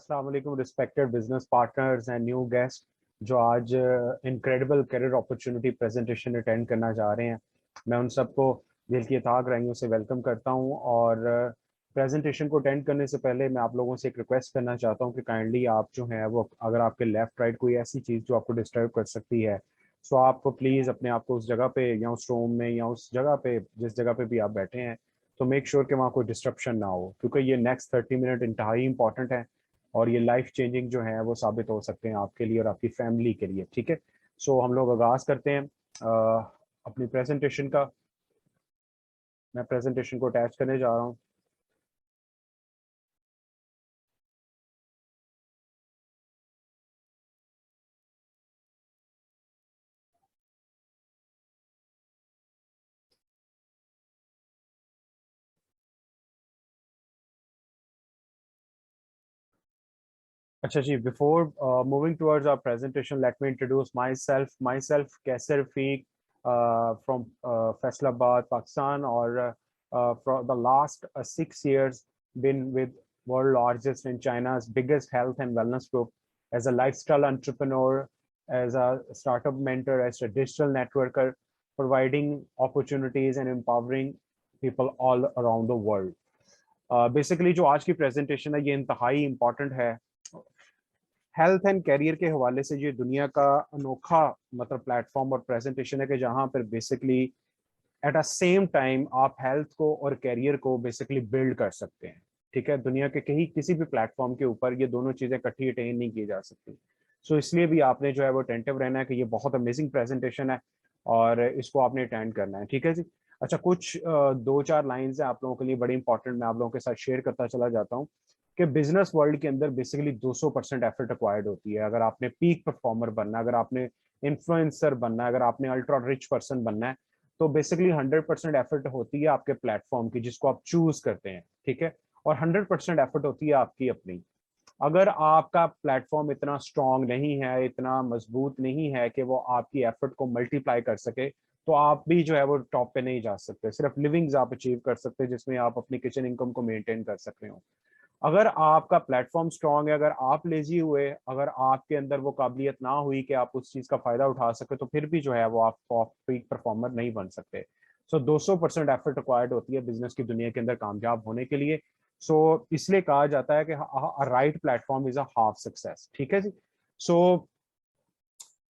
अस्सलाम वालेकुम respected business partners and new guest जो आज incredible career opportunity presentation attend करना जा रहे हैं। मैं उन सबको दिल की तहे गहराइयों से वेलकम करता हूं और प्रेजेंटेशन को अटेंड करने से पहले मैं आप लोगों से एक रिक्वेस्ट करना चाहता हूं कि काइंडली आप जो है वो अगर आपके लेफ्ट राइट कोई ऐसी चीज़ जो आपको डिस्टर्ब कर सकती है, सो आप प्लीज़ अपने आप को उस जगह पे या उस रूम में या उस जगह पे जिस जगह पे भी आप बैठे हैं तो मेक श्योर कि वहाँ कोई डिस्ट्रप्शन ना हो, क्योंकि ये नेक्स्ट 30 मिनट इंतहाई इंपॉर्टेंट है और ये लाइफ चेंजिंग जो है वो साबित हो सकते हैं आपके लिए और आपकी फैमिली के लिए। ठीक है, सो हम लोग आगाज करते हैं अपनी प्रेजेंटेशन का। मैं प्रेजेंटेशन को अटैच करने जा रहा हूँ। अच्छा जी, before moving towards our presentation let me introduce myself Kaiser Rafiq from Faisalabad Pakistan और for the last 6 years been with world largest and China's biggest health and wellness group as a lifestyle entrepreneur, as a startup mentor, as a digital networker, providing opportunities and empowering people all around the world. Basically जो आज की presentation है ये इंतहाई important है। Health and career के हवाले से ये दुनिया का अनोखा मतलब प्लेटफॉर्म और प्रेजेंटेशन है कि जहाँ पर basically at a same time आप हेल्थ को और कैरियर को बेसिकली बिल्ड कर सकते हैं। ठीक है, दुनिया के कहीं किसी भी प्लेटफॉर्म के ऊपर ये दोनों चीजें इकट्ठी अटेन नहीं की जा सकती। सो इसलिए भी आपने जो है वो अटेंटिव रहना है कि ये बहुत अमेजिंग प्रेजेंटेशन है और इसको आपने अटेंड करना है। ठीक है जी। अच्छा, कुछ दो चार लाइंस है आप लोगों के लिए बड़ी इंपॉर्टेंट, मैं आप लोगों के साथ शेयर करता चला जाता हूँ कि बिजनेस वर्ल्ड के अंदर बेसिकली 200% एफर्ट रिक्वायर्ड होती है। अगर आपने पीक परफॉर्मर बनना है, अगर आपने इन्फ्लुएंसर बनना है, अगर आपने अल्ट्रा रिच पर्सन बनना है, तो बेसिकली 100% एफर्ट होती है आपके प्लेटफॉर्म की जिसको आप चूज करते हैं। ठीक है, और 100% एफर्ट होती है आपकी अपनी। अगर आपका प्लेटफॉर्म इतना स्ट्रांग नहीं है, इतना मजबूत नहीं है कि वो आपकी एफर्ट को मल्टीप्लाई कर सके, तो आप भी जो है वो टॉप पे नहीं जा सकते। सिर्फ लिविंग्स आप अचीव कर सकते हैं जिसमें आप अपनी किचन इनकम को मेंटेन कर सकते हो। अगर आपका प्लेटफॉर्म स्ट्रांग है, अगर आप लेजी हुए, अगर आपके अंदर वो काबिलियत ना हुई कि आप उस चीज का फायदा उठा सके, तो फिर भी जो है वो आप टॉप पीक परफॉर्मर नहीं बन सकते। सो 200% एफर्ट रिक्वायर्ड होती है बिजनेस की दुनिया के अंदर कामयाब होने के लिए। सो इसलिए कहा जाता है कि right platform is a half success. ठीक है जी। सो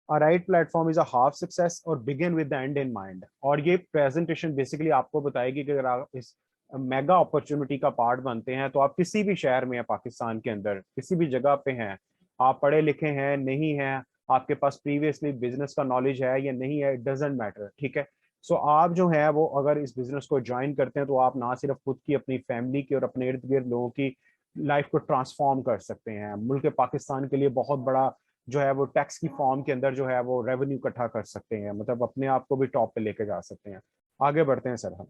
a right platform is a half success और begin with the end in mind। और ये प्रेजेंटेशन बेसिकली आपको बताएगी कि अगर आप इस मेगा अपॉर्चुनिटी का पार्ट बनते हैं तो आप किसी भी शहर में या पाकिस्तान के अंदर किसी भी जगह पे हैं, आप पढ़े लिखे हैं नहीं हैं, आपके पास प्रीवियसली बिजनेस का नॉलेज है या नहीं है, इट डजेंट मैटर। ठीक है, सो आप जो है वो अगर इस बिजनेस को ज्वाइन करते हैं तो आप ना सिर्फ खुद की, अपनी फैमिली की और अपने इर्द गिर्द लोगों की लाइफ को ट्रांसफॉर्म कर सकते हैं। मुल्क पाकिस्तान के लिए बहुत बड़ा जो है वो टैक्स की फॉर्म के अंदर जो है वो रेवेन्यू इकट्ठा कर सकते हैं, मतलब अपने आप को भी टॉप पे लेके जा सकते हैं। आगे बढ़ते हैं सर हम।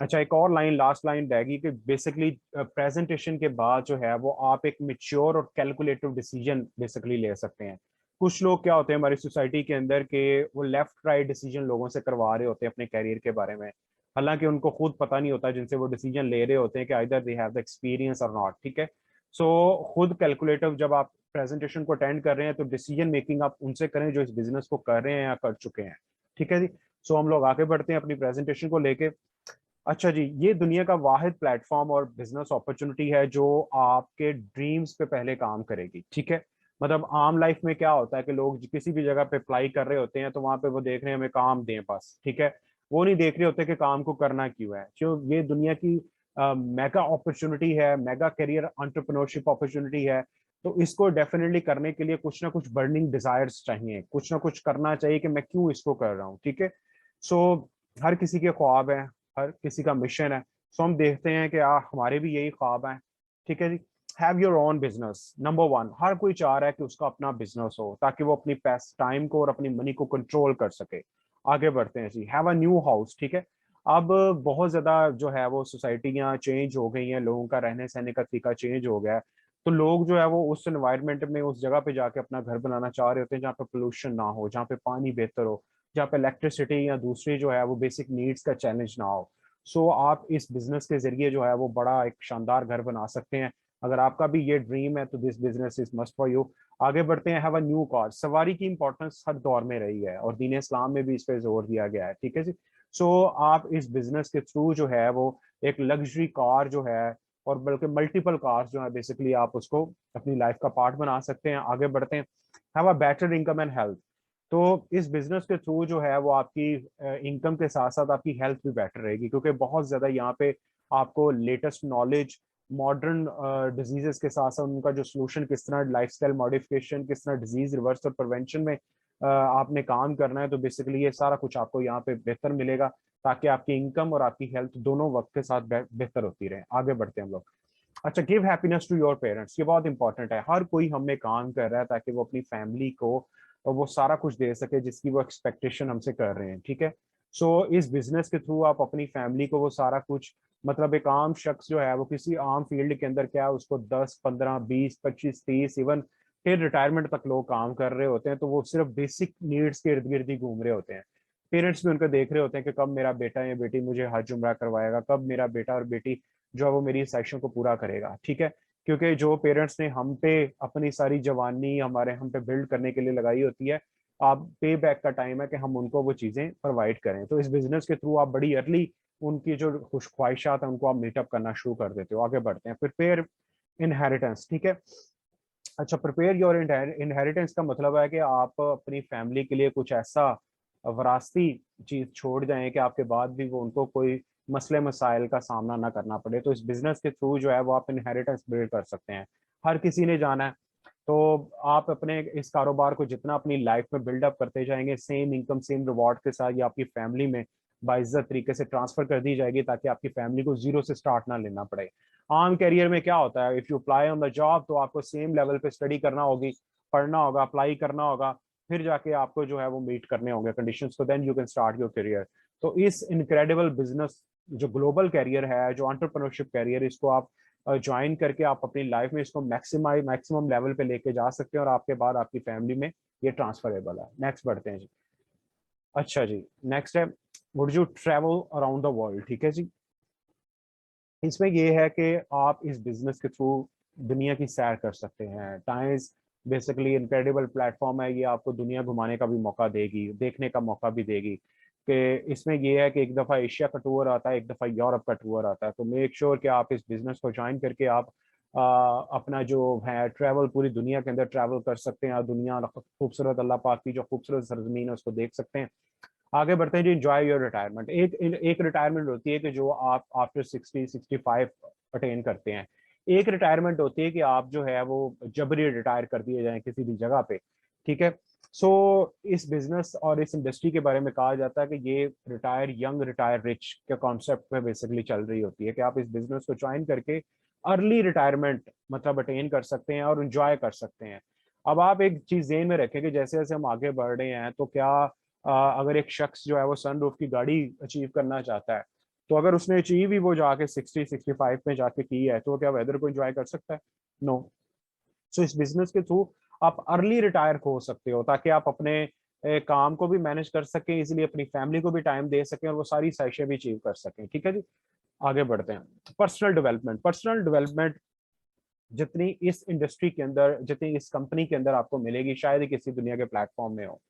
अच्छा, एक और लाइन, लास्ट लाइन रहेगी कि बेसिकली प्रेजेंटेशन के बाद जो है वो आप एक मेच्योर और कैलकुलेटिव डिसीजन बेसिकली ले सकते हैं। कुछ लोग क्या होते हैं हमारी सोसाइटी के अंदर के वो लेफ्ट राइट डिसीजन लोगों से करवा रहे होते हैं अपने कैरियर के बारे में, हालांकि उनको खुद पता नहीं होता जिनसे वो डिसीजन ले रहे होते हैं कि either they have the experience और नॉट। ठीक है, सो खुद कैलकुलेटिव जब आप प्रेजेंटेशन को अटेंड कर रहे हैं तो डिसीजन मेकिंग आप उनसे करें जो इस बिजनेस को कर रहे हैं या कर चुके हैं। ठीक है जी। सो हम लोग आगे बढ़ते हैं अपनी प्रेजेंटेशन को लेके। अच्छा जी, ये दुनिया का वाहिद प्लेटफॉर्म और बिजनेस अपॉर्चुनिटी है जो आपके ड्रीम्स पे पहले काम करेगी। ठीक है, मतलब आम लाइफ में क्या होता है कि लोग किसी भी जगह पे अप्लाई कर रहे होते हैं तो वहां पे वो देख रहे हैं हमें काम दें बस। ठीक है, वो नहीं देख रहे होते कि काम को करना क्यों है। जो ये दुनिया की मेगा अपॉर्चुनिटी है, मेगा करियर एंटरप्रेन्योरशिप अपॉर्चुनिटी है, तो इसको डेफिनेटली करने के लिए कुछ ना कुछ बर्निंग डिजायर्स चाहिए, कुछ ना कुछ करना चाहिए कि मैं क्यों इसको कर रहा हूँ। ठीक है, सो हर किसी के ख्वाब हैं, हर किसी का मिशन है। सो हम देखते हैं कि हमारे भी यही ख्वाब हैं। ठीक है जी। Have your own business, number one. हर कोई चाह रहा है कि उसका अपना बिजनेस हो ताकि वो अपनी पैस टाइम को और अपनी मनी को कंट्रोल कर सके। आगे बढ़ते हैं जी। Have a new house. ठीक है, अब बहुत ज्यादा जो है वो सोसाइटियाँ चेंज हो गई हैं, लोगों का रहने सहने का तरीका चेंज हो गया है, तो लोग जो है वो उस एनवायरनमेंट में उस जगह पे जाके अपना घर बनाना चाह रहे होते हैं जहाँ पे पोल्यूशन ना हो, जहाँ पे पानी बेहतर हो, जहाँ पे इलेक्ट्रिसिटी या दूसरी जो है वो बेसिक नीड्स का चैलेंज ना हो। सो आप इस बिजनेस के जरिए जो है वो बड़ा एक शानदार घर बना सकते हैं अगर आपका भी ये ड्रीम है तो this business is must for you. आगे बढ़ते हैं। Have a new car. सवारी की इंपॉर्टेंस हर दौर में रही है और दीन इस्लाम में भी इस पे जोर दिया गया है, ठीक है जी। सो आप इस बिजनेस के थ्रू जो है वो एक लग्जरी कार जो है, और बल्कि मल्टीपल कार्स जो है बेसिकली आप उसको अपनी लाइफ का पार्ट बना सकते हैं। आगे बढ़ते हैं। Have a better income and health. तो इस बिजनेस के थ्रू जो है वो आपकी इनकम के साथ साथ आपकी हेल्थ भी बेटर रहेगी, क्योंकि बहुत ज्यादा यहाँ पे आपको लेटेस्ट नॉलेज, मॉडर्न डिजीजेस के साथ साथ उनका जो सोल्यूशन, किस तरह लाइफस्टाइल मॉडिफिकेशन, किस तरह डिजीज रिवर्स और प्रिवेंशन में आपने काम करना है, तो बेसिकली ये सारा कुछ आपको यहाँ पे बेहतर मिलेगा, ताकि आपकी इनकम और आपकी हेल्थ दोनों वक्त के साथ बेहतर होती रहे। आगे बढ़ते हैं हम लोग। अच्छा, give happiness to your parents. ये बहुत इंपॉर्टेंट है। हर कोई हमें काम कर रहा है ताकि वो अपनी फैमिली को और वो सारा कुछ दे सके जिसकी वो एक्सपेक्टेशन हमसे कर रहे हैं, ठीक है। सो इस बिजनेस के थ्रू आप अपनी फैमिली को वो सारा कुछ, मतलब एक आम शख्स जो है वो किसी आम फील्ड के अंदर क्या है, उसको 10 15 20 25 30 इवन फिर रिटायरमेंट तक लोग काम कर रहे होते हैं, तो वो सिर्फ बेसिक नीड्स के इर्द गिर्द ही घूम रहे होते हैं। पेरेंट्स भी उनको देख रहे होते हैं कि कब मेरा बेटा या बेटी मुझे हज उम्रा करवाएगा, कब मेरा बेटा और बेटी जो है वो मेरी इस सेक्शन को पूरा करेगा, ठीक है। क्योंकि जो पेरेंट्स ने हम पे अपनी सारी जवानी हमारे हम पे बिल्ड करने के लिए लगाई होती है, आप पे बैक का टाइम है कि हम उनको वो चीजें प्रोवाइड करें। तो इस बिजनेस के थ्रू आप बड़ी अर्ली उनकी जो खुश ख्वाहिशात है उनको आप मीटअप करना शुरू कर देते हो। आगे बढ़ते हैं। प्रिपेयर इनहेरिटेंस, ठीक है। अच्छा, प्रिपेयर योर इनहेरिटेंस का मतलब है कि आप अपनी फैमिली के लिए कुछ ऐसा वरासती चीज छोड़ जाएं कि आपके बाद भी वो उनको कोई मसले मसाइल का सामना ना करना पड़े। तो इस बिजनेस के थ्रू जो है वो आप इनहेरिटेंस बिल्ड कर सकते हैं। हर किसी ने जाना है, तो आप अपने इस कारोबार को जितना अपनी लाइफ में बिल्डअप करते जाएंगे, सेम इनकम सेम रिवॉर्ड के साथ ये आपकी फैमिली में बाइज्जत तरीके से ट्रांसफर कर दी जाएगी, ताकि आपकी फैमिली को जीरो से स्टार्ट ना लेना पड़े। आम करियर में क्या होता है, if you apply on the job तो आपको सेम लेवल पे स्टडी करना होगी, पढ़ना होगा, अप्लाई करना होगा, फिर जाके आपको जो है वो मीट करने होंगे कंडीशंस को, then you can start your career. तो इस इनक्रेडिबल बिजनेस जो ग्लोबल कैरियर है, जो एंटरप्रेन्योरशिप कैरियर, इसको आप ज्वाइन करके आप अपनी लाइफ में इसको मैक्सिमम लेवल पे लेके जा सकते हैं, और आपके बाद आपकी फैमिली में ये ट्रांसफरेबल है। नेक्स्ट बढ़ते हैं जी। अच्छा जी, नेक्स्ट है would you travel around the world, ठीक है जी। इसमें ये है कि आप इस बिजनेस के थ्रू दुनिया की सैर कर सकते हैं। टाइम्स बेसिकली इनक्रेडिबल प्लेटफॉर्म है, ये आपको दुनिया घुमाने का भी मौका देगी, देखने का मौका भी देगी। कि इसमें ये है कि एक दफ़ा एशिया का टूर आता है, एक दफ़ा यूरोप का टूर आता है, तो मेक श्योर कि आप इस बिजनेस को ज्वाइन करके आप अपना जो है ट्रैवल पूरी दुनिया के अंदर ट्रैवल कर सकते हैं, और दुनिया खूबसूरत अल्लाह पाक की जो खूबसूरत सरजमीन है उसको देख सकते हैं। आगे बढ़ते हैं जी। Enjoy your retirement. एक रिटायरमेंट होती है कि जो आप आफ्टर 60 65 अटेन करते हैं। एक रिटायरमेंट होती है कि आप जो है वो जबरी रिटायर कर दिए जाएं किसी भी जगह पे, ठीक है। सो इस बिजनेस और इस इंडस्ट्री के बारे में कहा जाता है कि ये रिटायर यंग रिटायर रिच के कॉन्सेप्ट पे बेसिकली चल रही होती है, कि आप इस बिजनेस को ज्वाइन करके अर्ली रिटायरमेंट मतलब अटेन कर सकते हैं और इंजॉय कर सकते हैं। अब आप एक चीज ज़हन में रखें कि जैसे जैसे हम आगे बढ़ रहे हैं, तो क्या अगर एक शख्स जो है वो सनरूफ की गाड़ी अचीव करना चाहता है, तो अगर उसने अचीव ही वो जाके 60 65 में जाके की है, तो वो क्या वेदर को एंजॉय कर सकता है? नो। सो इस बिजनेस के थ्रू आप अर्ली रिटायर हो सकते हो, ताकि आप अपने काम को भी मैनेज कर सकें, इसलिए अपनी फैमिली को भी टाइम दे सकें और वो सारी ख्वाहिशें भी अचीव कर सकें, ठीक है जी। आगे बढ़ते हैं। पर्सनल डेवलपमेंट जितनी इस इंडस्ट्री के अंदर, जितनी इस कंपनी के अंदर आपको मिलेगी, शायद ही किसी दुनिया के प्लेटफॉर्म में हो।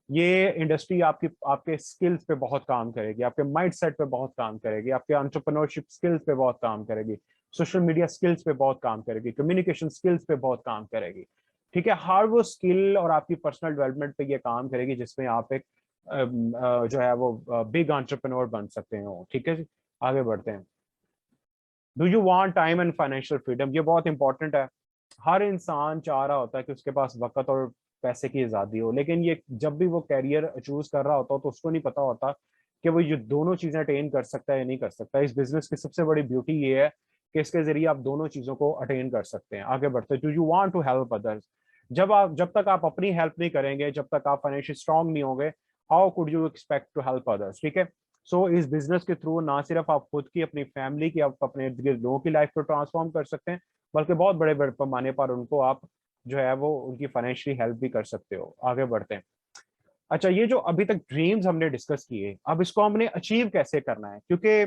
ये इंडस्ट्री आपकी आपके स्किल्स पे बहुत काम करेगी, आपके माइंड सेट पे बहुत काम करेगी, आपके एंटरप्रेन्योरशिप स्किल्स पे बहुत काम करेगी, सोशल मीडिया स्किल्स पे बहुत काम करेगी, कम्युनिकेशन स्किल्स पे बहुत काम करेगी, ठीक है। हर वो स्किल और आपकी पर्सनल डेवलपमेंट पे ये काम करेगी जिसमें आप एक जो है वो बिग एंटरप्रेन्योर बन सकते हो, ठीक है जी। आगे बढ़ते हैं। Do you want time and financial freedom? ये बहुत इंपॉर्टेंट है। हर इंसान चाह रहा होता है कि उसके पास वक्त और पैसे की आज़ादी हो, लेकिन ये जब भी वो कैरियर चूज कर रहा होता हो तो उसको नहीं पता होता कि वो ये दोनों चीजें अटेन कर सकता है या नहीं कर सकता। इस बिजनेस की सबसे बड़ी ब्यूटी ये है कि इसके जरिए आप दोनों चीजों को अटेन कर सकते हैं। आगे बढ़ते हैं। Do you want to help others? जब तक आप अपनी हेल्प नहीं करेंगे, जब तक आप फाइनेंशियल स्ट्रांग नहीं होंगे, how could you expect to help others, ठीक है। सो इस बिजनेस के थ्रू ना सिर्फ आप खुद की, अपनी फैमिली की, आप अपने इर्द गिर्द लोगों की लाइफ को ट्रांसफॉर्म कर सकते हैं, बल्कि बहुत बड़े बड़े पैमाने पर उनको आप जो है वो उनकी फाइनेंशियली हेल्प भी कर सकते हो। आगे बढ़ते हैं। अच्छा, ये जो अभी तक ड्रीम्स हमने डिस्कस किए, अब इसको हमने अचीव कैसे करना है, क्योंकि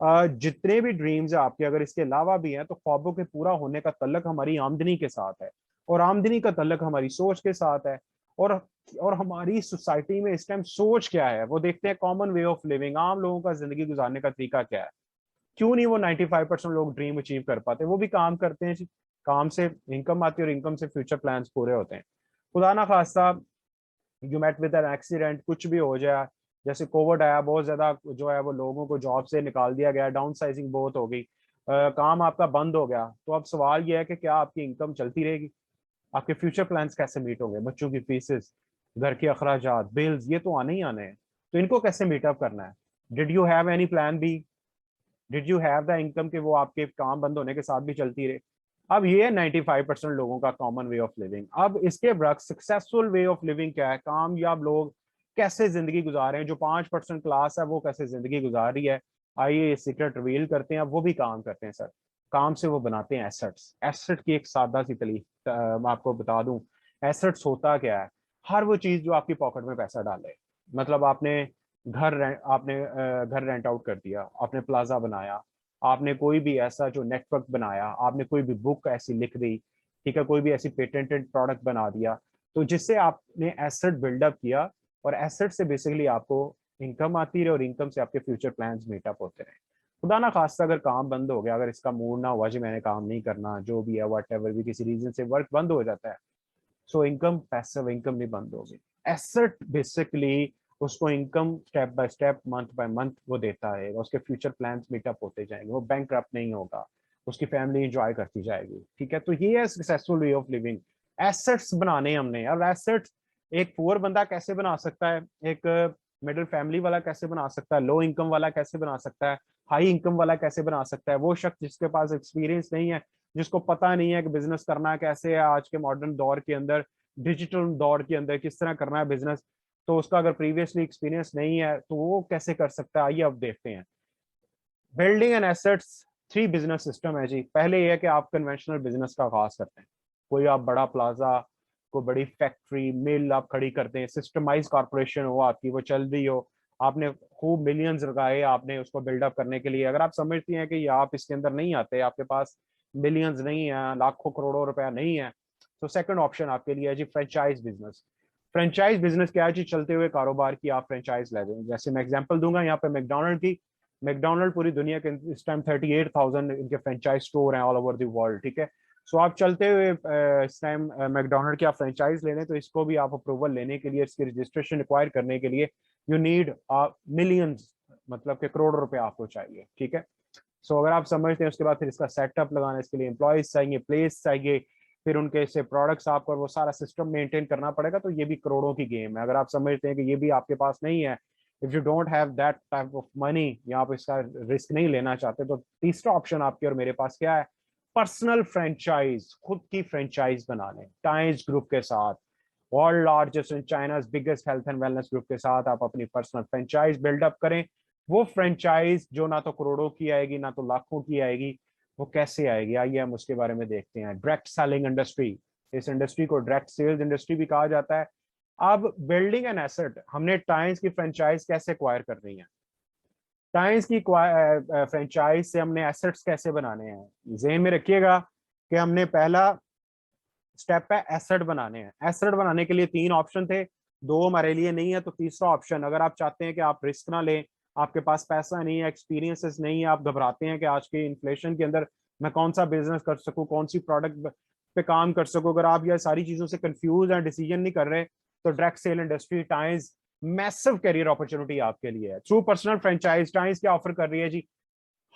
जितने भी ड्रीम्स है आपके, अगर इसके अलावा भी हैं, तो ख्वाबों के पूरा होने का तल्लक हमारी आमदनी के साथ है, और आमदनी का तल्लक हमारी सोच के साथ है। और और हमारी सोसाइटी में इस टाइम सोच क्या है वो देखते हैं, कॉमन वे ऑफ लिविंग, आम लोगों का जिंदगी गुजारने का तरीका क्या है। क्यों नहीं वो 95% लोग ड्रीम अचीव कर पाते? वो भी काम करते हैं जी, काम से इनकम आती है और इनकम से फ्यूचर प्लान्स पूरे होते हैं। खुदा ना खास्ता you met with an accident, कुछ भी हो जाए, जैसे कोविड आया, बहुत ज्यादा जो है वो लोगों को जॉब से निकाल दिया गया, डाउन साइजिंग बहुत हो गई, काम आपका बंद हो गया, तो अब सवाल यह है कि क्या आपकी इनकम चलती रहेगी? आपके फ्यूचर प्लान्स कैसे मीट होंगे? बच्चों की फीसेस, घर के अखराजात, बिल्स, ये तो आने ही आने हैं, तो इनको कैसे मीटअप करना है? Did you have any plan B? Did you have the income कि वो आपके काम बंद होने के साथ भी चलती रहे? अब ये है 95% लोगों का कॉमन वे ऑफ लिविंग। अब इसके बरक्स सक्सेसफुल वे ऑफ लिविंग क्या है? कामयाब लोग कैसे जिंदगी गुजार रहे हैं? जो 5% क्लास है वो कैसे जिंदगी गुजार रही है? आइए ये सीक्रेट रिवील करते हैं। अब वो भी काम करते हैं सर, काम से वो बनाते हैं एसेट्स। एसेट की एक सादा सी तलीफ मैं आपको बता दूं, एसेट्स होता क्या है? हर वो चीज जो आपकी पॉकेट में पैसा डाले। मतलब घर रेंट आउट कर दिया, आपने प्लाजा बनाया, आपने कोई भी ऐसा जो नेटवर्क बनाया, आपने कोई भी बुक ऐसी लिख दी, ठीक है, कोई भी ऐसी पेटेंटेड प्रोडक्ट बना दिया, तो जिससे आपने एसेट बिल्डअप किया, और एसेट से बेसिकली आपको इनकम आती रहे, और इनकम से आपके फ्यूचर प्लान्स मीटअप होते रहे। खुदा ना खास्ता अगर काम बंद हो गया, अगर इसका मूड ना हुआ जी मैंने काम नहीं करना, जो भी है वट एवर भी, किसी रीजन से वर्क बंद हो जाता है, सो इनकम, पैसिव इनकम नहीं बंद होगी। एसेट बेसिकली उसको income step by step, month by month वो देता रहेगा, उसके फ्यूचर प्लान्स मीटअप होते जाएंगे, वो बैंकक्रप्ट नहीं होगा, उसकी फैमिली एंजॉय करती जाएगी। ठीक है, तो ये है successful way of living. Assets बनाने हमने। अब एसेट्स एक पुअर बंदा कैसे बना सकता है, एक मिडिल फैमिली वाला कैसे बना सकता है, लो इनकम वाला कैसे बना सकता है, हाई इनकम वाला कैसे बना सकता है? वो शख्स जिसके पास एक्सपीरियंस नहीं है, जिसको पता नहीं है कि बिजनेस करना कैसे है आज के मॉडर्न दौर के अंदर, डिजिटल दौर के अंदर किस तरह करना है बिजनेस, तो उसका अगर प्रीवियसली एक्सपीरियंस नहीं है तो वो कैसे कर सकता है? आइए अब देखते हैं। Building and assets, three business system है जी। पहले ये है कि आप कन्वेंशनल बिजनेस का आगाज करते हैं, कोई आप बड़ा प्लाजा, कोई बड़ी फैक्ट्री मिल आप खड़ी करते हैं, सिस्टमाइज कॉर्पोरेशन हो आपकी, वो चल रही हो, आपने खूब मिलियंस लगाए आपने उसको बिल्डअप करने के लिए। अगर आप समझती हैं कि ये आप इसके अंदर नहीं आते, आपके पास मिलियंस नहीं है, लाखों करोड़ों रुपया नहीं है, तो सेकंड ऑप्शन आपके लिए है जी फ्रेंचाइज बिजनेस। फ्रेंचाइज बिजनेस क्या है जी? चलते हुए कारोबार की आप फ्रेंचाइज ले दें। जैसे मैं एग्जांपल दूंगा यहाँ पे मैकडोनल्ड की। मैकडोनल्ड पूरी दुनिया के इस टाइम 38,000 इनके फ्रेंचाइज स्टोर हैं ऑल ओवर द वर्ल्ड। ठीक है, सो आप चलते हुए इस टाइम मैकडोनल्ड की आप फ्रेंचाइज ले लें, तो इसको भी आप अप्रूवल लेने के लिए, इसकी रजिस्ट्रेशन रिक्वायर करने के लिए यू नीड मिलियंस, मतलब के करोड़ रुपए आपको चाहिए। ठीक है, सो अगर आप समझते हैं, उसके बाद फिर इसका सेटअप लगाना, इसके लिए एम्प्लॉयज चाहिए, प्लेस चाहिए, फिर उनके से प्रोडक्ट्स आपको, और वो सारा सिस्टम मेंटेन करना पड़ेगा, तो ये भी करोड़ों की गेम है। अगर आप समझते हैं कि ये भी आपके पास नहीं है, if you don't have that type of money, या आप इसका रिस्क नहीं लेना चाहते, तो तीसरा ऑप्शन आपके और मेरे पास क्या है? पर्सनल फ्रेंचाइज, खुद की फ्रेंचाइज बना लें टाइज ग्रुप के साथ, world largest and China's biggest health and wellness group के साथ आप अपनी पर्सनल फ्रेंचाइज बिल्डअप करें। वो फ्रेंचाइज जो ना तो करोड़ों की आएगी ना तो लाखों की आएगी, वो कैसे आएगी? आइए हम उसके बारे में देखते हैं। डायरेक्ट सेलिंग इंडस्ट्री, इस इंडस्ट्री को डायरेक्ट सेल्स इंडस्ट्री भी कहा जाता है। अब बिल्डिंग एन एसेट, हमने टाइम्स की फ्रेंचाइज कैसे एक्वायर कर रही है? टाइम्स की फ्रेंचाइज से हमने एसेट्स कैसे बनाने हैं? जेहन में रखिएगा कि हमने पहला स्टेप है एसेट बनाने हैं। एसेट बनाने के लिए तीन ऑप्शन थे, दो हमारे लिए नहीं है, तो तीसरा ऑप्शन, अगर आप चाहते हैं कि आप रिस्क ना लें, आपके पास पैसा नहीं है, एक्सपीरियंसेस नहीं है, आप घबराते हैं कि आज के इन्फ्लेशन के अंदर मैं कौन सा बिजनेस कर सकूं, कौन सी प्रोडक्ट पे काम कर सकूं, अगर आप ये सारी चीजों से कंफ्यूज हैं, डिसीजन नहीं कर रहे, तो direct sale industry times massive career opportunity आपके लिए है। थ्रू पर्सनल फ्रेंचाइज टाइम्स क्या ऑफर कर रही है जी?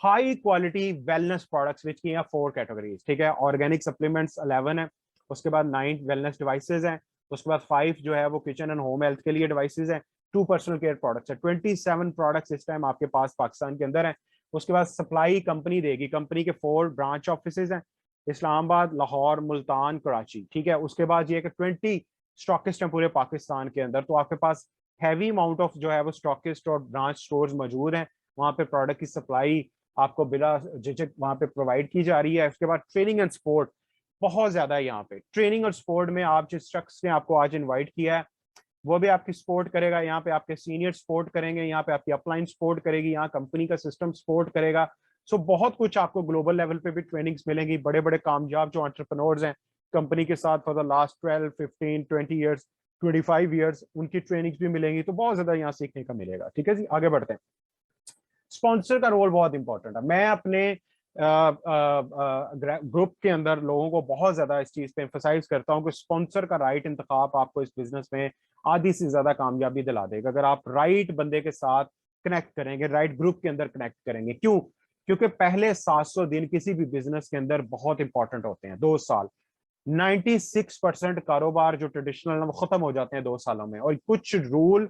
High quality wellness products which की हैं फोर कैटेगरीज। ठीक है, ऑर्गेनिक सप्लीमेंट्स 11 है, उसके बाद 9 वेलनेस डिवाइसेज हैं, उसके बाद 5 जो है वो किचन एंड होम हेल्थ के लिए डिवाइसेज हैं, 2 पर्सनल केयर प्रोडक्ट्स है। 27 प्रोडक्ट्स इस टाइम आपके पास पाकिस्तान के अंदर है। उसके बाद सप्लाई कंपनी देगी, कंपनी के 4 ब्रांच ऑफिस हैं, इस्लामाबाद, लाहौर, मुल्तान, कराची। ठीक है, उसके बाद ये कि 20 स्टॉकिस्ट हैं पूरे पाकिस्तान के अंदर, तो आपके पास हैवी अमाउंट ऑफ जो है वो स्टॉकिस्ट और ब्रांच स्टोर्स मौजूद हैं, वहां पे प्रोडक्ट की सप्लाई आपको बिला झिझक वहां पे प्रोवाइड की जा रही है। उसके बाद ट्रेनिंग एंड सपोर्ट बहुत ज्यादा है यहाँ पे। ट्रेनिंग और सपोर्ट में आप जिस शख्स ने आपको आज इनवाइट किया है, वो भी आपकी सपोर्ट करेगा, यहाँ पे आपके सीनियर सपोर्ट करेंगे, यहाँ पे आपकी अपलाइन सपोर्ट करेगी, यहाँ कंपनी का सिस्टम सपोर्ट करेगा। सो बहुत कुछ आपको ग्लोबल लेवल पे भी ट्रेनिंग्स मिलेंगी। बड़े बड़े कामयाब जो एंटरप्रेन्योर्स हैं कंपनी के साथ for the last 12, 15, 20 years, 25 years, उनकी ट्रेनिंग्स भी मिलेंगी। तो बहुत ज्यादा यहाँ सीखने का मिलेगा। ठीक है जी, आगे बढ़ते हैं। स्पॉन्सर का रोल बहुत इंपॉर्टेंट है। मैं अपने ग्रुप के अंदर लोगों को बहुत ज्यादा इस चीज पे एम्फोसाइज करता हूँ कि स्पॉन्सर का राइट इंतखाब आपको इस बिजनेस में आधी से ज्यादा कामयाबी दिला देगा। अगर आप राइट बंदे के साथ कनेक्ट करेंगे, राइट ग्रुप के अंदर कनेक्ट करेंगे। क्यों? क्योंकि पहले 700 दिन किसी भी बिजनेस के अंदर बहुत इंपॉर्टेंट होते हैं। 2 साल, 96% कारोबार जो ट्रेडिशनल वो खत्म हो जाते हैं 2 सालों में। और कुछ रूल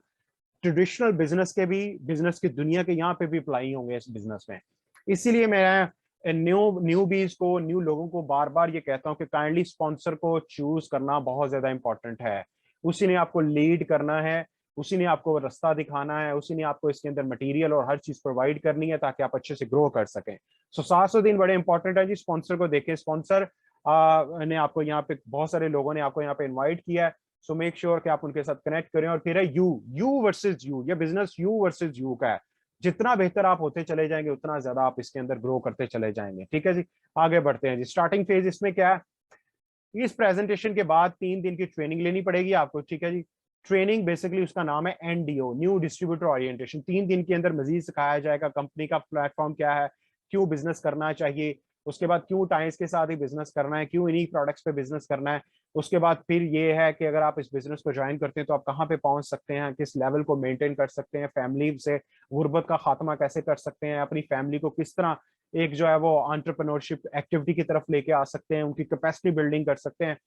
ट्रेडिशनल बिजनेस के भी, बिजनेस की दुनिया के यहाँ पे भी अप्लाई होंगे इस बिजनेस में। इसीलिए मैं न्यूबीज को, न्यू लोगों को बार बार ये कहता हूँ कि काइंडली स्पॉन्सर को चूज करना बहुत ज्यादा इंपॉर्टेंट है। उसी ने आपको लीड करना है, उसी ने आपको रास्ता दिखाना है, उसी ने आपको इसके अंदर मटेरियल और हर चीज प्रोवाइड करनी है ताकि आप अच्छे से ग्रो कर सकें। सो 700 दिन बड़े इंपॉर्टेंट है जी। स्पॉन्सर को देखें। स्पॉन्सर ने आपको यहाँ पे, बहुत सारे लोगों ने आपको यहाँ पे इन्वाइट किया है। सो मेक श्योर कि आप उनके साथ कनेक्ट करें। और फिर है यू वर्सेस यू। ये बिजनेस यू वर्सेस यू का है। जितना बेहतर आप होते चले जाएंगे उतना ज्यादा आप इसके अंदर ग्रो करते चले जाएंगे। ठीक है जी, आगे बढ़ते हैं जी। स्टार्टिंग फेज इसमें क्या है? इस प्रेजेंटेशन के बाद 3 दिन की ट्रेनिंग लेनी पड़ेगी आपको। ठीक है जी। ट्रेनिंग बेसिकली उसका नाम है एनडीओ, न्यू डिस्ट्रीब्यूटर ओरिएंटेशन। 3 दिन के अंदर मजीद सिखाया जाएगा कंपनी का प्लेटफॉर्म क्या है, क्यों बिजनेस करना चाहिए, उसके बाद क्यों टाइम्स के साथ ही बिजनेस करना है, क्यों इन्हीं प्रोडक्ट्स पे बिजनेस करना है। उसके बाद फिर ये है कि अगर आप इस बिजनेस को ज्वाइन करते हैं तो आप कहाँ पे पहुंच सकते हैं, किस लेवल को मेंटेन कर सकते हैं, फैमिली से गुर्बत का खात्मा कैसे कर सकते हैं, अपनी फैमिली को किस तरह एक जो है वो एंटरप्रेन्योरशिप एक्टिविटी की तरफ लेके आ सकते हैं, उनकी कैपेसिटी बिल्डिंग कर सकते हैं।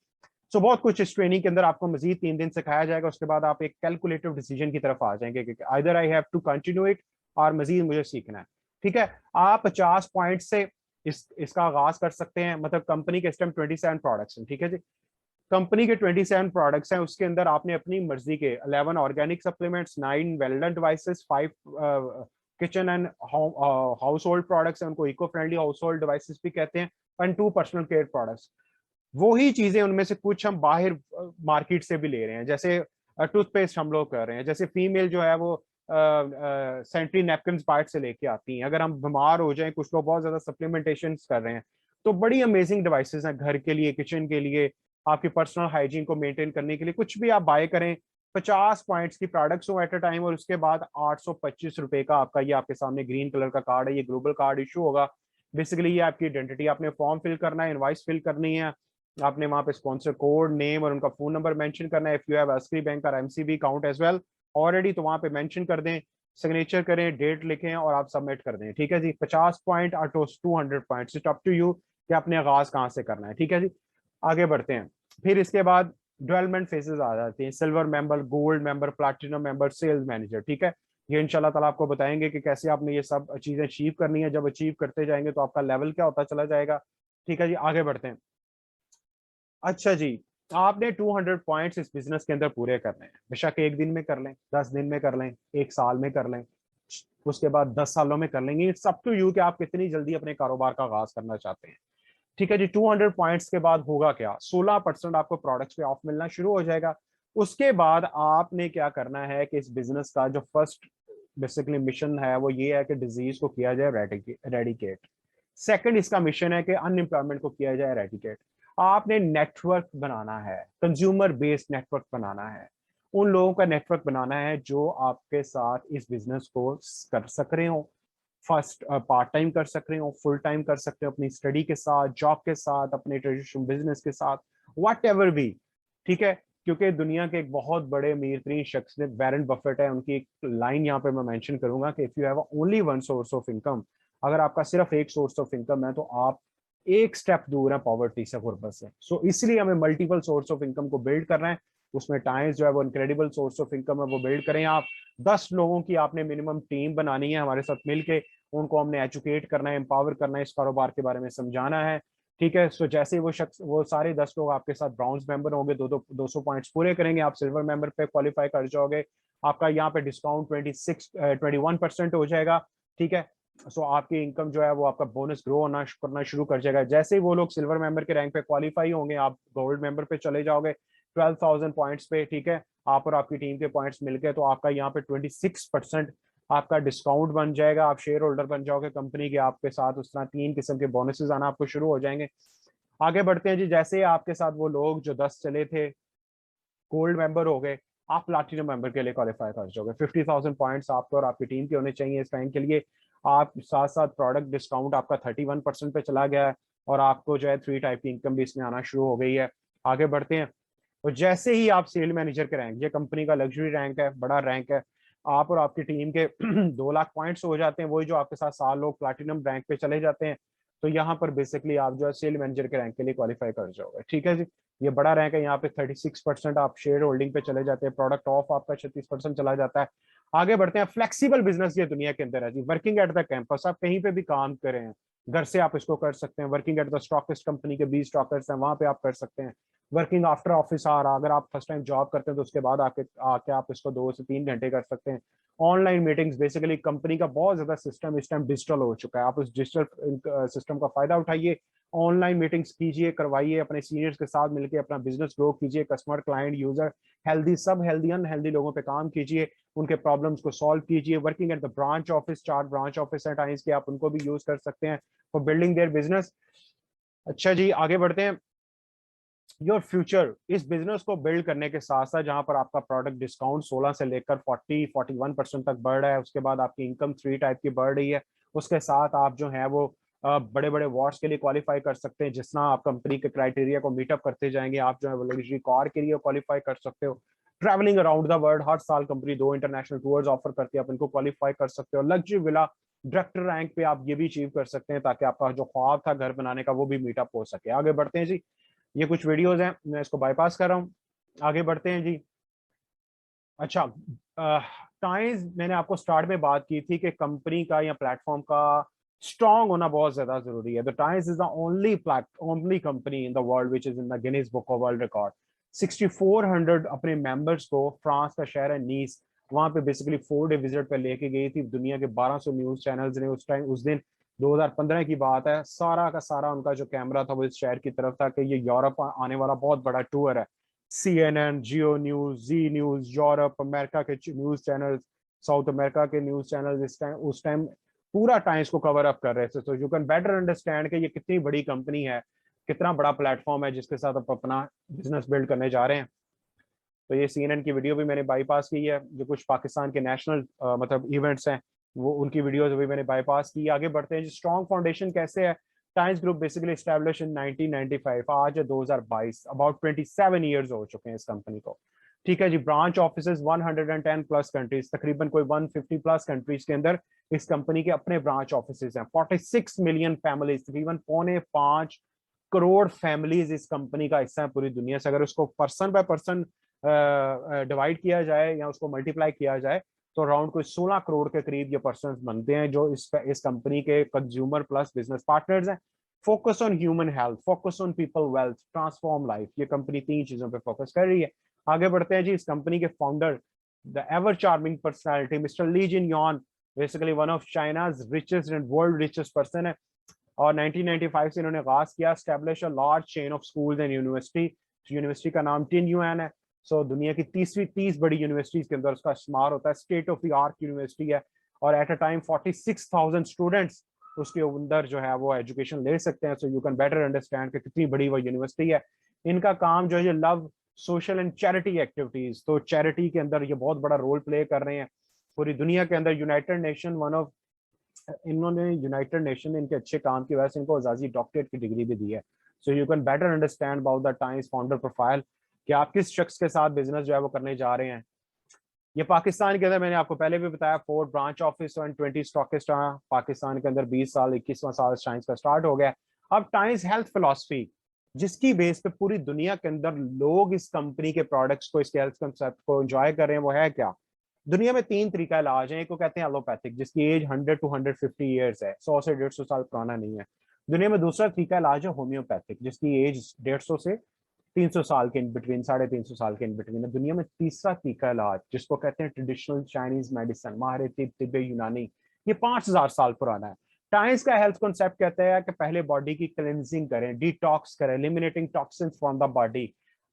सो बहुत कुछ इस ट्रेनिंग के अंदर आपको मजीद 3 दिन सिखाया जाएगा। उसके बाद आप एक कैलकुलेटिव डिसीजन की तरफ आ जाएंगे कि either I have to continue it और मजीद मुझे सीखना है। ठीक है, आप 50 पॉइंट से इसका आगाज कर सकते हैं। मतलब कंपनी के इस टाइम 27 प्रोडक्ट्स हैं। ठीक है जी, कंपनी के 27 प्रोडक्ट्स हैं। उसके अंदर आपने अपनी मर्जी के 11 organic supplements, 9 wellness devices, 5 kitchen and household products हैं, उनको eco friendly household devices भी कहते हैं, एंड 2 पर्सनल केयर प्रोडक्ट्स। वही चीजें उनमें से कुछ हम बाहर मार्केट से भी ले रहे हैं। जैसे टूथपेस्ट हम लोग कर रहे हैं, जैसे फीमेल जो है वो सैनिटरी नैपकिन बाहर से लेके आती हैं। अगर हम बीमार हो जाएं, कुछ लोग बहुत ज्यादा सप्लीमेंटेशन कर रहे हैं, तो बड़ी अमेजिंग डिवाइसेस हैं घर के लिए, किचन के लिए, आपकी पर्सनल हाइजीन को मेंटेन करने के लिए। कुछ भी आप बाय करें, 50 पॉइंट्स की प्रोडक्ट्स हो एट अ टाइम, और उसके बाद 825 रुपए का आपका, ये आपके सामने ग्रीन कलर का कार्ड है, ये ग्लोबल कार्ड इशू होगा। बेसिकली ये आपकी आइडेंटिटी, आपने फॉर्म फिल करना है, इनवाइस फिल करनी है, आपने वहां पे स्पॉन्सर कोड, नेम और उनका फोन नंबर मेंशन करना है। If you have Askari bank और MCB account as well already, तो वहां पे मेंशन कर दें, सिग्नेचर करें, डेट लिखें और आप सबमिट कर दें। ठीक है जी, 50 पॉइंट और 200 point, it's up to you कि आपने आगाज कहाँ से करना है। ठीक है जी, आगे बढ़ते हैं। फिर इसके बाद डेवलपमेंट फेजेस आ जाती हैं, silver member, gold member, platinum member, sales manager. ठीक है, ये इंशाल्लाह ताला आपको बताएंगे कि कैसे आपने ये सब चीजें अचीव करनी है। जब अचीव करते जाएंगे तो आपका लेवल क्या होता चला जाएगा। ठीक है जी, आगे बढ़ते हैं। अच्छा जी, आपने 200 पॉइंट्स इस बिजनेस के अंदर पूरे करने हैं। बेशक 1 दिन में कर लें, 10 दिन में कर लें, 1 साल में कर लें, उसके बाद 10 सालों में कर लेंगे। इट्स अप टू यू कि आप कितनी जल्दी अपने कारोबार का आगाज करना चाहते हैं। ठीक है जी, 200 पॉइंट्स के बाद होगा क्या? 16% आपको प्रोडक्ट्स पे ऑफ मिलना शुरू हो जाएगा। उसके बाद आपने क्या करना है कि इस बिजनेस का जो फर्स्ट बेसिकली मिशन है वो ये है कि डिजीज को किया जाए रेडिकेट। सेकंड इसका मिशन है कि अनएम्प्लॉयमेंट को किया जाए रेडिकेट। आपने नेटवर्क बनाना है, कंज्यूमर बेस्ड नेटवर्क बनाना है, उन लोगों का नेटवर्क बनाना है जो आपके साथ इस बिजनेस को कर सक रहे हो, फर्स्ट पार्ट टाइम कर सक रहे हो, फुल टाइम कर सकते हो, अपनी स्टडी के साथ, जॉब के साथ, अपने ट्रेडिशनल बिजनेस के साथ, वट एवर भी। ठीक है, क्योंकि दुनिया के एक बहुत बड़े अमीर तरीन शख्स ने, वॉरेन बफेट है, उनकी एक लाइन यहाँ पे मैं मेंशन करूंगा कि if you have only one source of income, अगर आपका सिर्फ एक सोर्स ऑफ इनकम है तो आप एक स्टेप दूर है पॉवर्टी से, गुर्बत से। सो इसलिए हमें मल्टीपल सोर्स ऑफ इनकम को बिल्ड करना है। उसमें टाइम्स जो है वो इनक्रेडिबल सोर्स ऑफ इनकम है, वो बिल्ड करें आप। 10 लोगों की आपने मिनिमम टीम बनानी है हमारे साथ मिलके, उनको हमने एजुकेट करना है, एम्पावर करना है, इस कारोबार के बारे में समझाना है। ठीक है, सो जैसे वो शख्स, वो सारे 10 लोग आपके साथ ब्राउन्स मेंबर होंगे, 200 पॉइंट्स पूरे करेंगे, आप सिल्वर मेंबर पे क्वालिफाई कर जाओगे। आपका यहाँ पे डिस्काउंट 21% हो जाएगा। ठीक है, सो आपकी इनकम जो है वो, आपका बोनस ग्रो होना करना शुरू कर जाएगा। जैसे ही वो लोग सिल्वर मेंबर के रैंक पे क्वालिफाई होंगे, आप गोल्ड मेंबर पे चले जाओगे। 12,000 पॉइंट्स पे, ठीक है, आप और आपकी टीम के पॉइंट्स मिलके, तो आपका यहाँ पे 26% आपका डिस्काउंट बन जाएगा। आप शेयर होल्डर बन जाओगे कंपनी के, आपके साथ उस तरह 3 किस्म के बोनसेस आना आपको शुरू हो जाएंगे। आगे बढ़ते हैं जी। जैसे आपके साथ वो लोग जो 10 चले थे गोल्ड मेंबर हो गए, आप प्लैटिनम मेंबर के लिए क्वालिफाई कर जाओगे। 50,000 पॉइंट्स आपको और आपकी टीम के होने चाहिए इस टाइम के लिए। आप साथ साथ प्रोडक्ट डिस्काउंट आपका 31% पे चला गया है, और आपको जो है 3 टाइप की इनकम भी इसमें आना शुरू हो गई है। आगे बढ़ते हैं। तो जैसे ही आप सेल मैनेजर के रैंक, ये कंपनी का लग्जरी रैंक है, बड़ा रैंक है, आप और आपकी टीम के 2 लाख पॉइंट्स हो जाते हैं, वही जो आपके साथ 7 लोग प्लैटिनम रैंक पे चले जाते हैं, तो यहाँ पर बेसिकली आप जो है सेल मैनेजर के रैंक के लिए क्वालिफाई कर जाओगे, ठीक है जी। ये बड़ा रैंक है, यहाँ पे 36% आप शेयर होल्डिंग पे चले जाते हैं, प्रोडक्ट ऑफ आपका 36% चला जाता है। आगे बढ़ते हैं। फ्लेक्सिबल बिजनेस ये दुनिया के अंदर है जी। वर्किंग एट द कैंपस, आप कहीं पे भी काम करें, घर से आप इसको कर सकते हैं। Working at the stockist, company के 20 स्टॉकर्स हैं, वहां पे आप कर सकते हैं। वर्किंग आफ्टर ऑफिस आवर, अगर आप फर्स्ट टाइम जॉब करते हैं तो उसके बाद आके आप इसको 2 से 3 घंटे कर सकते हैं। ऑनलाइन मीटिंग्स, बेसिकली कंपनी का बहुत ज्यादा सिस्टम इस टाइम डिजिटल हो चुका है, आप उस डिजिटल सिस्टम का फायदा उठाइए। ऑनलाइन मीटिंग्स कीजिए, करवाइए, अपने सीनियर्स के साथ मिलकर अपना बिजनेस ग्रो कीजिए। कस्टमर, क्लाइंट, यूजर, हेल्दी, सब हेल्दी अनहेल्दी लोगों पे काम कीजिए, उनके प्रॉब्लम्स को सॉल्व कीजिए। Working at the branch office, 4 branch office है टाइम्स के, आप उनको भी यूज कर सकते हैं फॉर बिल्डिंग देयर बिजनेस। अच्छा जी, आगे बढ़ते हैं। योर फ्यूचर, इस बिजनेस को बिल्ड करने के साथ साथ जहां पर आपका प्रोडक्ट डिस्काउंट 16 से लेकर 41% तक बढ़ रहा है, उसके बाद आपकी इनकम 3 टाइप की बढ़ रही है, उसके साथ आप जो है वो बड़े बड़े अवार्ड्स के लिए क्वालिफाई कर सकते हैं। जिस तरह आप कंपनी के क्राइटेरिया को मीटअप करते जाएंगे, आप जो है वो लग्जरी कार के लिए क्वालिफाई कर सकते हो। ट्रैवलिंग अराउंड द वर्ल्ड, हर साल कंपनी 2 इंटरनेशनल टूर्स ऑफर करती है, आप इनको क्वालिफाई कर सकते हो। लग्जरी विला, डायरेक्टर रैंक पे आप ये भी अचीव कर सकते हैं, ताकि आपका जो ख्वाब था घर बनाने का वो भी मीटअप हो सके। आगे बढ़ते हैं जी। ये कुछ वीडियोस हैं, मैं इसको बाईपास कर रहा हूँ। आगे बढ़ते हैं जी। अच्छा, टाइम्स, मैंने आपको स्टार्ट में बात की थी कि कंपनी का या प्लेटफॉर्म का स्ट्रांग होना बहुत ज्यादा जरूरी है। The times is the only company in the world which is in the Guinness book of world record. 6400 अपने मेंबर्स को, फ्रांस का शहर है नीस, वहां पे बेसिकली 4 डे विजिट पे लेके गई थी। दुनिया के 1200 न्यूज चैनल्स ने उस टाइम, उस दिन 2015 की बात है, सारा का सारा उनका जो कैमरा था वो इस शहर की तरफ था कि ये यूरोप आने वाला बहुत बड़ा टूर है। CNN, जियो न्यूज, जी न्यूज, यूरोप, अमेरिका के न्यूज चैनल, साउथ अमेरिका के न्यूज चैनल इस टाइम, उस टाइम पूरा टाइम्स को कवर अप कर रहे थे। तो यू कैन बेटर अंडरस्टैंड कि ये कितनी बड़ी कंपनी है, कितना बड़ा प्लेटफॉर्म है जिसके साथ आप अपना बिजनेस बिल्ड करने जा रहे हैं। तो ये CNN की वीडियो भी मैंने बाईपास की है। जो कुछ पाकिस्तान के नेशनल मतलब इवेंट्स हैं, वो उनकी वीडियोस भी मैंने बाईपास की। आगे बढ़ते हैं। स्ट्रॉन्ग फाउंडेशन कैसे है? Times group basically establish in 1995, आज है 2022, अबाउट 27 ईयर्स हो चुके हैं इस कंपनी को, ठीक है जी। ब्रांच ऑफिसेज 110 प्लस कंट्रीज, तकरीबन कोई 150 प्लस कंट्रीज के अंदर इस कंपनी के अपने ब्रांच ऑफिसेज हैं। 46 मिलियन फैमिलीज, तकरीबन 4.5 करोड़ फैमिलीज इस कंपनी का हिस्सा है पूरी दुनिया से। अगर उसको पर्सन बाय पर्सन डिवाइड किया जाए या उसको मल्टीप्लाई किया जाए, तो अराउंड कोई 16 करोड़ के करीब ये पर्सन बनते हैं जो इस कंपनी के कंज्यूमर प्लस बिजनेस पार्टनर्स हैं। Focus on human health, focus on people wealth, transform life, ये कंपनी 3 चीजों पे फोकस कर रही है। आगे बढ़ते हैं जी। इस कंपनी के founder, the ever charming personality mister Li Jinyuan, basically one of China's richest and world richest person है। और 1995 से इन्होंने आगाज किया establish a large chain of schools and university. University का नाम टिन यूएन है। सो दुनिया की 30 बड़ी यूनिवर्सिटीज के अंदर उसका शुमार होता है। State of the art university है, और एट अ टाइम 46,000 स्टूडेंट्स उसके अंदर जो है वो एजुकेशन ले सकते हैं। So you can better understand कि कितनी बड़ी वो यूनिवर्सिटी है। इनका काम जो है love, social and charity activities, तो चैरिटी के अंदर ये बहुत बड़ा रोल प्ले कर रहे हैं पूरी दुनिया के अंदर। यूनाइटेड नेशन वन ऑफ, इन्होंने यूनाइटेड नेशन इनके अच्छे काम की वजह से इनको आजादी डॉक्टरेट की डिग्री भी दी है। So you can better understand about the times founder profile कि आप किस शख्स के साथ बिजनेस जो है वो करने जा रहे हैं। ये पाकिस्तान के अंदर, मैंने आपको पहले भी बताया, 4 branch office and 20 stockist. Pakistan के अंदर 20 साल, 21वां साल टाइम्स का स्टार्ट हो गया। अब टाइम्स हेल्थ फिलॉसफी, जिसकी बेस पे पूरी दुनिया के अंदर लोग इस कंपनी के प्रोडक्ट्स को, इसके हेल्थ कंसेप्ट को एंजॉय कर रहे हैं, वो है क्या? दुनिया में 3 तरीका इलाज है। एक को कहते हैं एलोपैथिक, जिसकी एज 100 to 150 ईयर्स है, 100 से 150 साल पुराना नहीं है। दुनिया में दूसरा तरीका इलाज है होम्योपैथिक, जिसकी एज 150 से 300 साल के इन बिटवीन, 350 साल के इन बिटवीन है। दुनिया में तीसरा टीका इलाज, जिसको कहते हैं ट्रेडिशनल चाइनीज मेडिसिन, माहिर तिब, तिब्बे यूनानी, ये 5000 साल पुराना है। टाइम्स का हेल्थ कॉन्सेप्ट कहता है कि पहले बॉडी की क्लेंजिंग करें, डिटॉक्स करें, eliminating toxins from the body.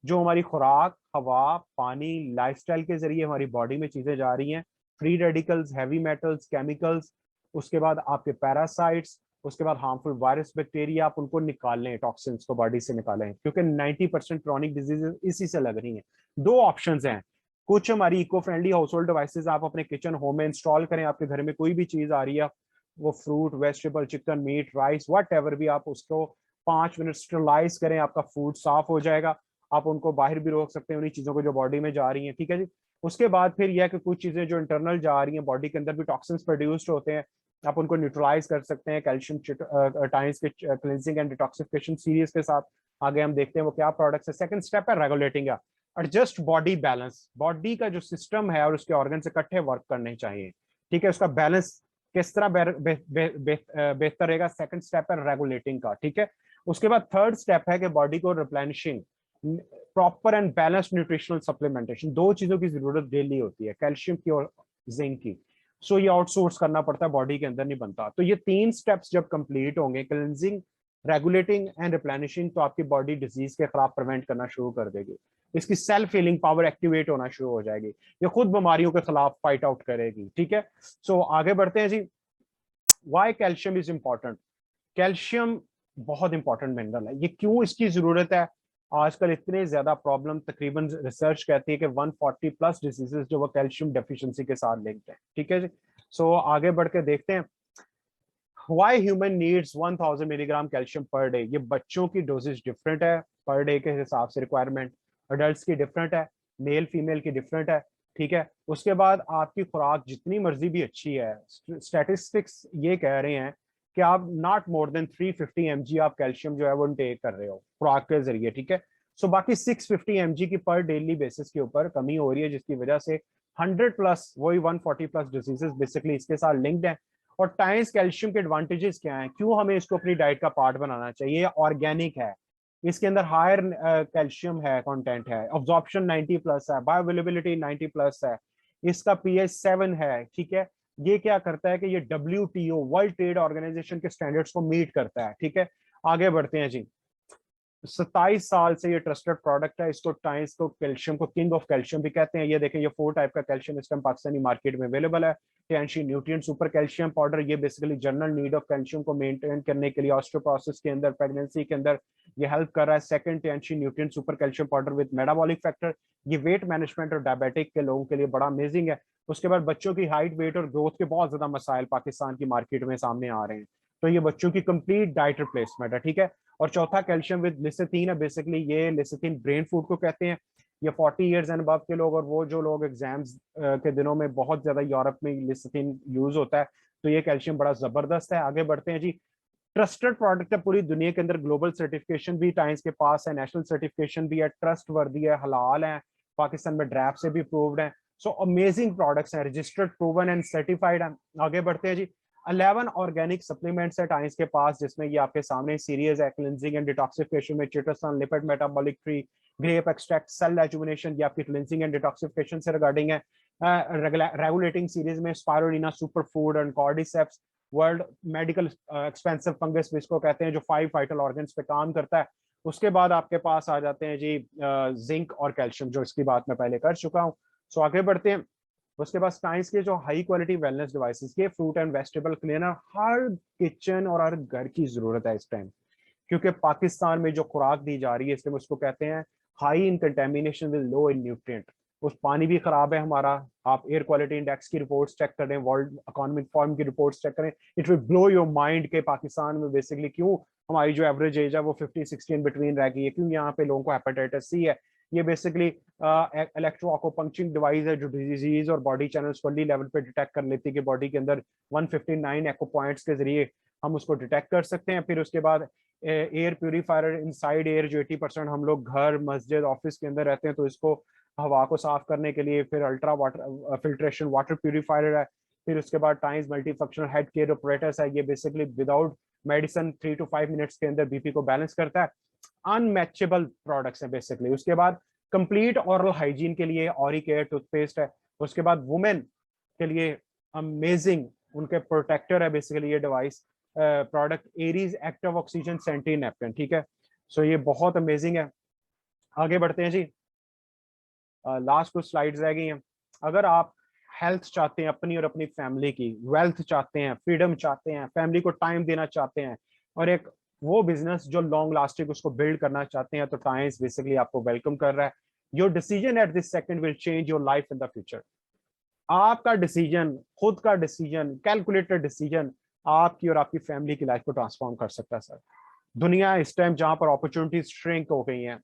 जो हमारी खुराक, हवा, पानी, लाइफस्टाइल के जरिए हमारी बॉडी में चीजें जा रही हैं, free radicals, heavy metals, chemicals, उसके बाद आपके पैरासाइट्स, उसके बाद हार्मफुल वायरस, बैक्टीरिया, आप उनको निकाल लें, टॉक्सिन्स को बॉडी से निकालें, क्योंकि 90% क्रॉनिक डिजीजेस इसी से लग रही हैं। दो ऑप्शंस हैं, कुछ हमारी eco friendly household devices आप अपने किचन होम में इंस्टॉल करें, आपके घर में कोई भी चीज आ रही है, वो fruit, vegetable, chicken, meat, rice, whatever भी, आप उसको 5 मिनट स्टरलाइज करें, आपका फूड साफ हो जाएगा। आप उनको बाहर भी रोक सकते हैं, उन्हीं चीजों को जो बॉडी में जा रही हैं, ठीक है जी। उसके बाद फिर यह कि कुछ चीजें जो इंटरनल जा रही हैं, बॉडी के अंदर भी टॉक्सिन्स प्रोड्यूस्ड होते हैं, आप उनको न्यूट्रलाइज कर सकते हैं कैल्शियम टाइम्स के क्लिनजिंग एंड डिटॉक्सिफिकेशन सीरीज के साथ। आगे हम देखते हैं वो क्या प्रोडक्ट्स है। सेकंड स्टेप है रेगुलेटिंग या एडजस्ट बॉडी बैलेंस। बॉडी का जो सिस्टम है और उसके ऑर्गन इकट्ठे वर्क करने चाहिए, ठीक है, उसका बैलेंस किस तरह बेहतर रहेगा। सेकंड स्टेप है रेगुलेटिंग का, ठीक है। उसके बाद थर्ड स्टेप है कि बॉडी को replenishing, proper and balance nutritional supplementation. दो चीजों की जरूरत डेली होती है, कैल्शियम की और जिंक की। सो ये आउटसोर्स करना पड़ता है, बॉडी के अंदर नहीं बनता। तो ये 3 स्टेप्स जब कंप्लीट होंगे, क्लिनजिंग, रेगुलेटिंग एंड रिप्लेनिशिंग, तो आपकी बॉडी डिजीज के खिलाफ प्रिवेंट करना शुरू कर देगी, इसकी सेल्फ हीलिंग पावर एक्टिवेट होना शुरू हो जाएगी, ये खुद बीमारियों के खिलाफ फाइट आउट करेगी, ठीक है। सो आगे बढ़ते हैं जी। Why calcium is important. Calcium बहुत इंपॉर्टेंट मिनरल है। ये क्यों इसकी जरूरत है, आजकल इतने ज्यादा प्रॉब्लम, तकरीबन रिसर्च कहती है कि 140 प्लस डिजीजेस जो वो कैल्शियम डेफिशिएंसी के साथ लिंक्ड है, ठीक है जी। सो आगे बढ़ के देखते हैं, why human needs 1000 milligram calcium per day. ये बच्चों की डोजेज डिफरेंट है पर डे के हिसाब से रिक्वायरमेंट, अडल्ट की डिफरेंट है, मेल फीमेल की डिफरेंट है, ठीक है। उसके बाद आपकी खुराक जितनी मर्जी भी अच्छी है, स्टैटिस्टिक्स ये कह रहे हैं कि आप नॉट मोर देन 350 mg आप कैल्शियम जो है वो इनटेक कर रहे हो खुराक के जरिए, ठीक है। सो बाकी 650 mg की पर डेली बेसिस के ऊपर कमी हो रही है, जिसकी वजह से 100 प्लस, वही 140 प्लस डिजीजेस बेसिकली इसके साथ लिंक्ड है। और टाइम्स कैल्शियम के एडवांटेजेस क्या हैं, क्यों हमें इसको अपनी डाइट का पार्ट बनाना चाहिए। ऑर्गेनिक है, इसके अंदर हायर कैल्शियम है, कंटेंट है, ऑब्जॉर्प्शन 90 प्लस है, बायोअवेलेबिलिटी 90 प्लस है, इसका पीएच 7 है, ठीक है। ये क्या करता है कि ये WTO वर्ल्ड ट्रेड ऑर्गेनाइजेशन के स्टैंडर्ड्स को मीट करता है, ठीक है। आगे बढ़ते हैं जी। 27 साल से ये ट्रस्टेड प्रोडक्ट है, इसको टाइम्स को कैल्शियम को किंग ऑफ कैल्शियम भी कहते हैं। ये देखें, ये 4 टाइप का कैल्शियम इस टाइम पाकिस्तानी मार्केट में अवेलेबल है। टियानशी न्यूट्रिएंट सुपर कैल्शियम पाउडर, ये basically general need of calcium को मेंटेन करने के लिए ऑस्टियोपोरोसिस के अंदर, प्रेगनेंसी के अंदर ये हेल्प कर रहा है। Second, Tianshi nutrient super calcium powder with metabolic factor, ये वेट मैनेजमेंट और डायबिटिक के लोगों के लिए बड़ा अमेजिंग है। उसके बाद बच्चों की हाइट, वेट और ग्रोथ के बहुत ज्यादा मसाइल पाकिस्तान की मार्केट में सामने आ रहे हैं, तो ये बच्चों की कंप्लीट डाइट रिप्लेसमेंट है, ठीक है। और चौथा कैल्शियम विद लिसिथिन है, बेसिकली ये लिसिथिन ब्रेन फूड को कहते हैं। ये 40 इयर्स एंड अबव के लोग और वो जो लोग एग्जाम्स के दिनों में बहुत ज्यादा यूरोप में लिसिथिन यूज होता है, तो ये कैल्शियम बड़ा जबरदस्त है। आगे बढ़ते हैं जी। ट्रस्टेड प्रोडक्ट है पूरी दुनिया के अंदर, ग्लोबल सर्टिफिकेशन भी टाइम्स के पास है, नेशनल सर्टिफिकेशन भी है, ट्रस्ट वर्दी है, हलाल है, पाकिस्तान में ड्रैप से भी प्रूव्ड है। सो अमेजिंग प्रोडक्ट्स हैं, रजिस्टर्ड, प्रूवन एंड सर्टिफाइड है। आगे बढ़ते हैं जी। 11 ऑर्गेनिक सप्लीमेंट्स है टाइम्स के पास, जिसमें ये आपके सामने सीरीज है, क्लिनजिंग एंड डिटॉक्सिफिकेशन में chitosan, lipid metabolic tree, grape extract, cell rejuvenation, ये आपकी क्लिनजिंग एंड डिटॉक्सिफिकेशन से रिगार्डिंग है। रेगुलेटिंग सीरीज में spirulina super food and cordyceps, world medical expensive fungus जिसको कहते हैं, जो 5 वाइटल ऑर्गन्स पे काम करता है। उसके बाद आपके पास आ जाते हैं जी जिंक और कैल्शियम, जो इसकी बात मैं पहले कर चुका हूँ। सो आगे बढ़ते हैं। उसके बाद टाइम्स के जो हाई क्वालिटी वेलनेस डिवाइसेस, ये fruit and vegetable cleaner her kitchen और हर घर की जरूरत है इस टाइम, क्योंकि पाकिस्तान में जो खुराक दी जा रही है, इसलिए उसको कहते हैं high in contamination with low in nutrient. उस पानी भी खराब है हमारा। आप एयर क्वालिटी इंडेक्स की रिपोर्ट्स चेक करें, वर्ल्ड इकोनॉमिक फोरम की रिपोर्ट्स चेक करें, it will blow your mind के पाकिस्तान में बेसिकली क्यों हमारी जो एवरेज एज है वो 50-60 इन बिटवीन रह गई है, क्यों यहाँ पे लोगों को हेपेटाइटिस सी है। ये बेसिकली इलेक्ट्रो एक्यूपंक्चरिंग डिवाइस है, जो डिजीज और बॉडी चैनल्स फुल्ली लेवल पे डिटेक्ट कर लेती है कि बॉडी के अंदर 159 एको पॉइंट्स के जरिए हम उसको डिटेक्ट कर सकते हैं। फिर उसके बाद एयर प्यूरिफायर इनसाइड एयर, जो 80% हम लोग घर, मस्जिद, ऑफिस के अंदर रहते हैं, तो इसको हवा को साफ करने के लिए फिर ultra water filtration water purifier है। फिर उसके बाद times multi functional head care operators है, ये basically without medicine 3 to 5 minutes के अंदर बीपी को बैलेंस करता है। अनमैचेबल प्रोडक्ट्स है बेसिकली। उसके बाद कंप्लीट ओरल हाइजीन के लिए ऑरी केयर टूथपेस्ट है। उसके बाद वुमेन के लिए अमेजिंग उनके प्रोटेक्टर है बेसिकली ये device, product Airiz active oxygen sanitary napkin, ठीक है। सो ये बहुत अमेजिंग है। आगे बढ़ते हैं जी। लास्ट कुछ स्लाइड्स रह गई हैं। अगर आप हेल्थ चाहते हैं अपनी और अपनी फैमिली की, वेल्थ चाहते हैं, फ्रीडम चाहते हैं, फैमिली को टाइम देना चाहते हैं, और एक वो बिजनेस जो लॉन्ग लास्टिंग उसको बिल्ड करना चाहते हैं, तो टाइम्स बेसिकली आपको वेलकम कर रहा है। Your decision at this second will change your life in the future. आपका डिसीजन, खुद का डिसीजन, कैलकुलेटेड डिसीजन आपकी और आपकी फैमिली की लाइफ को ट्रांसफॉर्म कर सकता है सर। दुनिया इस टाइम जहां पर अपॉर्चुनिटीज श्रिंक हो गई हैं,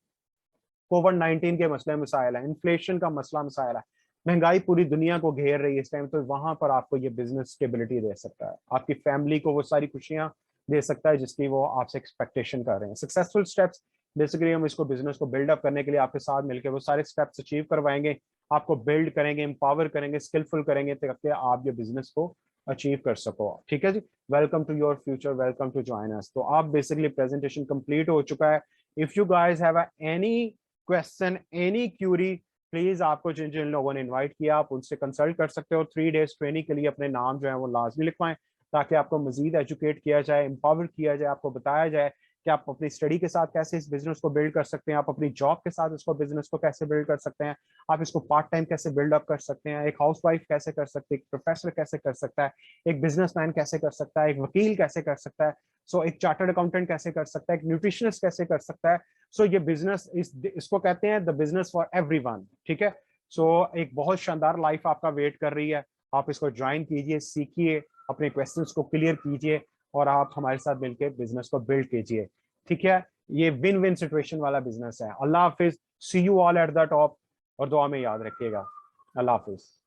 कोविड-19 के मसले मसाइल है, इन्फ्लेशन का मसला मसाइल है, महंगाई पूरी दुनिया को घेर रही है इस टाइम, तो वहां पर आपको ये बिजनेस स्टेबिलिटी दे सकता है, आपकी फैमिली को वो सारी खुशियां दे सकता है जिसकी वो आपसे एक्सपेक्टेशन कर रहे हैं। सक्सेसफुल स्टेप्स, बेसिकली हम इसको बिजनेस को बिल्डअप करने के लिए आपके साथ मिलकर वो सारे स्टेप्स अचीव करवाएंगे, आपको बिल्ड करेंगे, एम्पावर करेंगे, स्किलफुल करेंगे ताकि आप ये बिजनेस को अचीव कर सको। ठीक है जी, welcome to your future, welcome to join us. तो आप बेसिकली प्रेजेंटेशन कंप्लीट हो चुका है। If you guys have any question, any query, please आपको जिन जिन लोगों ने इनवाइट किया आप उनसे कंसल्ट कर सकते हो। 3 डेज ट्रेनिंग के लिए अपने नाम जो है वो लाजमी लिखवाएं ताकि आपको मजीद एजुकेट किया जाए, एम्पावर किया जाए, आपको बताया जाए कि आप अपनी स्टडी के साथ कैसे इस बिजनेस को बिल्ड कर सकते हैं, आप अपनी जॉब के साथ इसको बिजनेस को कैसे बिल्ड कर सकते हैं, आप इसको पार्ट टाइम कैसे बिल्डअप कर सकते हैं, एक हाउसवाइफ कैसे कर सकती है, एक प्रोफेसर कैसे कर सकता है, एक बिजनेसमैन कैसे कर सकता है, एक वकील कैसे कर सकता है, सो एक चार्टर्ड अकाउंटेंट कैसे कर सकता है, एक न्यूट्रिशनिस्ट कैसे कर सकता है। सो ये बिजनेस इसको कहते हैं द बिजनेस फॉर एवरीवन। ठीक है, सो एक बहुत शानदार लाइफ आपका वेट कर रही है, आप इसको ज्वाइन कीजिए, सीखिए, अपने क्वेश्चंस को क्लियर कीजिए और आप हमारे साथ मिलकर बिजनेस को बिल्ड कीजिए। ठीक है, ये विन विन सिचुएशन वाला बिजनेस है। अल्लाह हाफिज, see you all at the top, और दुआ में याद रखिएगा। अल्लाह हाफिज।